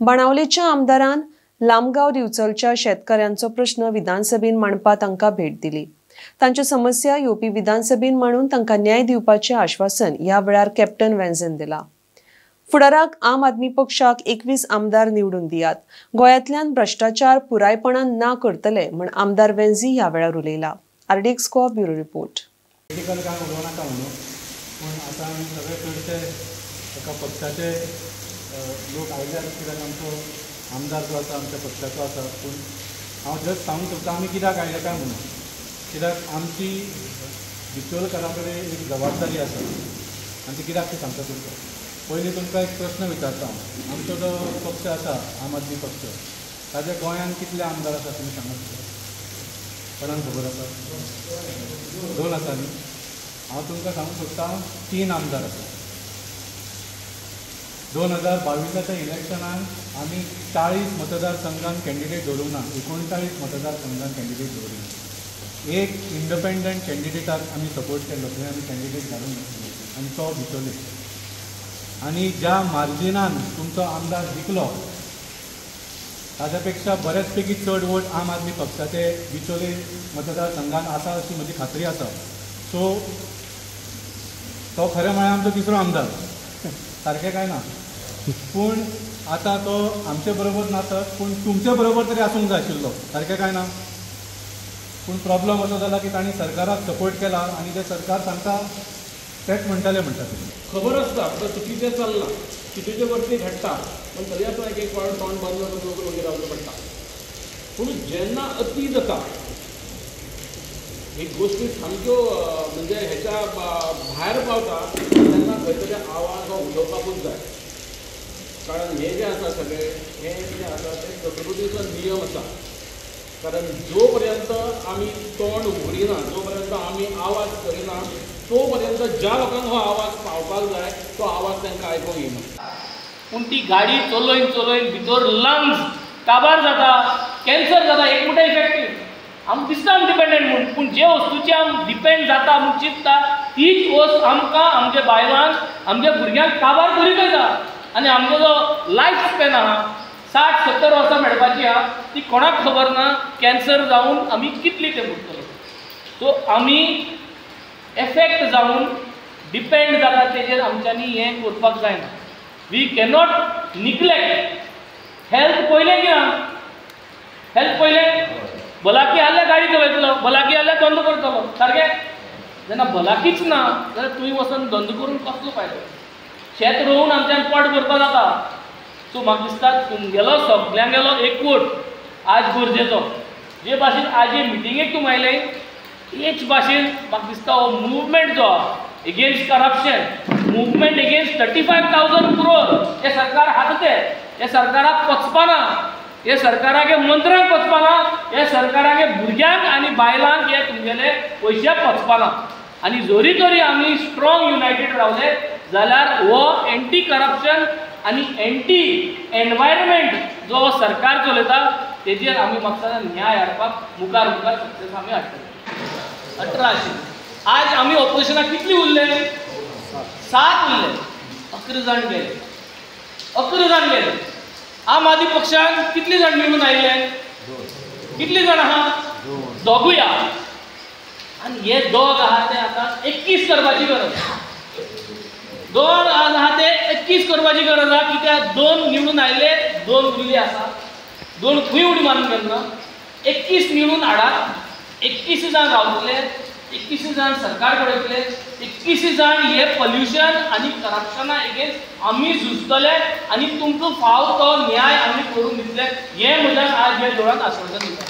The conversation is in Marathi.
बाणावलेच्या आमदारान लामगांव दिवचलच्या शेतकऱ्यांचो प्रश्न विधानसभेन मांडपा तांकां भेट दिली। तांच्यो समस्या येवपी विधानसभेन मांडून तांकां न्याय दिवपाचें आश्वासन ह्या वेळार कॅप्टन वेंझेन दिला। फुडाराक आम आदमी पक्षाक 21 आमदार निवडून दियात। गोंयांतल्यान भ्रष्टाचार पुरायपणान ना करतले म्हण आमदार वेंझी ह्या वेळार उलयला। आरडीएक्स को ब्युरो रिपोर्ट। लोक आयल्यार कित्याक आमचो आमदार जो आसा आमच्या पक्षाचो आसा, पूण हांव जस्ट सांगूंक सोदता आमी कित्याक आयले काय म्हणून। कित्याक आमची बिचोलकारा कडेन एक जबाबदारी आसा आनी ती कित्याक ती सांगता तुमकां। पयलीं तुमकां एक प्रश्न विचारता हांव। आमचो जो पक्ष आसा आम आदमी पक्ष, ताचे गोंयांत कितले आमदार आसा तुमी सांगात। कोणाक खबर आसा? 2 आसा न्ही। हांव तुमकां सांगूंक सोदता 3 आमदार आसा। 2022च्या इलेक्शनान आमी 40 मतदारसंघान कॅन्डिडेट दवरूंक ना, 39 मतदारसंघान कॅन्डिडेट दवरिल्ले। एक इंडिपेंडंट कॅन्डिडेटाक आमी सपोर्ट केल्लो, थंय आमी कॅन्डिडेट घालूंक नासले आनी तो भितोले। आनी ज्या मार्जिनान तुमचो आमदार जिखलो ताच्या पेक्षा बऱ्याच पैकी चड वोट आम आदमी पक्षाचे बिचोले मतदारसंघान आसा अशी म्हजी खात्री आसा। सो तो खरें म्हळ्यार आमचो तिसरो आमदार, सारकें काय ना। पूण आतां तो आमचे बरोबर नासत, पूण तुमचे बरोबर तरी आसूंक जाय आशिल्लो, सारकें काय ना। पूण प्रॉब्लम असो जाला की तांणी सरकाराक सपोर्ट केला आनी ते सरकार सांगता तेच म्हणटाले म्हणटात। खबर आसता तो चुकीचें चल्लां, चुकीचे वरती घडटा, पण तरी आसतना एक फावट तोंड बंद करून वगैरे रावचें पडटा। पूण जेन्ना अती जाता, एक गोष्टी सामक्यो म्हणजे हेच्या भायर पावता तेन्ना खंय तरी आवाज हो उलोवपाकूच जाय। कारण हे जे आसा सगळे हे जे आसा ते प्रकृतीचो नियम आसा। कारण जो पर्यंत आमी तोंड उगडिना, जो पर्यंत आमी आवाज करिना, तो पर्यंत ज्या लोकांक हो आवाज पावपाक जाय तो आवाज तांकां आयकूंक येना। पूण ती गाडी चलोवन भितर लंग्स काबार जाता, कॅन्सर जाता, एकमुठा इफेक्टीव। आमकां दिसता आमी डिपेंडंट म्हणून, पूण जे वस्तूची आमी डिपेंड जाता म्हूण चिंतता तीच वस्त आमकां आमच्या बायलांक आमच्या भुरग्यांक काबार करीत येता। आनी आमचो जो लायफ स्पॅन आहा 60-70 वर्सां मेळपाची आहा ती कोणाक खबर ना, कॅन्सर जावन आमी कितली ते भोगतलो। सो आमी एफेक्ट जावन डिपेंड जाता तेजेर आमच्यांनी हें करपाक जायना। वी कॅनॉट निग्लेक्ट हेल्थ पयलें किंवा हेल्थ पयलें। भलाकी आसल्यार गाडी चलयतलो, भलाकी आसल्यार धंदो करतलो, सारकें। जेन्ना भलाकीच ना जाल्यार तुवें वचून धंदो करून कसलो फायदो? शेत रोवन आमच्यान पोट भरपा जाता। सो म्हाका दिसता तुमगेलो सगळ्यांगेलो एकवट आज गरजेचो। जे भाशेन आज हे मिटिंगेक तुमी आयले तेच भाशेन म्हाका दिसता हो मुवमेंट जो आहा against corruption, movement against 35,000 crore हे सरकार हातते, हे सरकाराक पचपाना, हे सरकारागे मंत्र्यांक पचपाना, हे सरकारागे भुरग्यांक आनी बायलांक हे तुमगेले पयशे पचपाना। आनी जोरी तरी आमी स्ट्रॉंग युनायटेड रावले जाल्यार हो एंटी करप्शन आनी एंटी एनवायरमेंट जो सरकार चलयता तेजेर आमी म्हाका न्याय हाडपाक मुखार सक्सेस आमी हाडटले। 18 आज आमी ऑपोजिशनाक कितली उरले? 7 उरले, 11 जाण गेले, 11 जाण गेले। आम आदमी पक्षान कितले जाण निवडून आयले? 2। कितले जाण आहा? 2 आहा। आनी हे 2 आहा ते आतां 21 करपाची गरज। 2 आहा ते 21 करपाची गरज आहा, कित्याक 2 निवडून आयले, 2 उरिल्ले आसा, 2 खंय उडी मारून गेले ना। 21 निवडून हाडात, 21 जाण रावतले, 21 जाण सरकार घडयतले, 21 जाण हे पॉल्युशन आनी करप्शना एगेन्स्ट आमी झुजतले आनी तुमकां फाव तो न्याय आमी करून दितले। हें म्हज्यान आज हे जोरान आश्वासन दिता।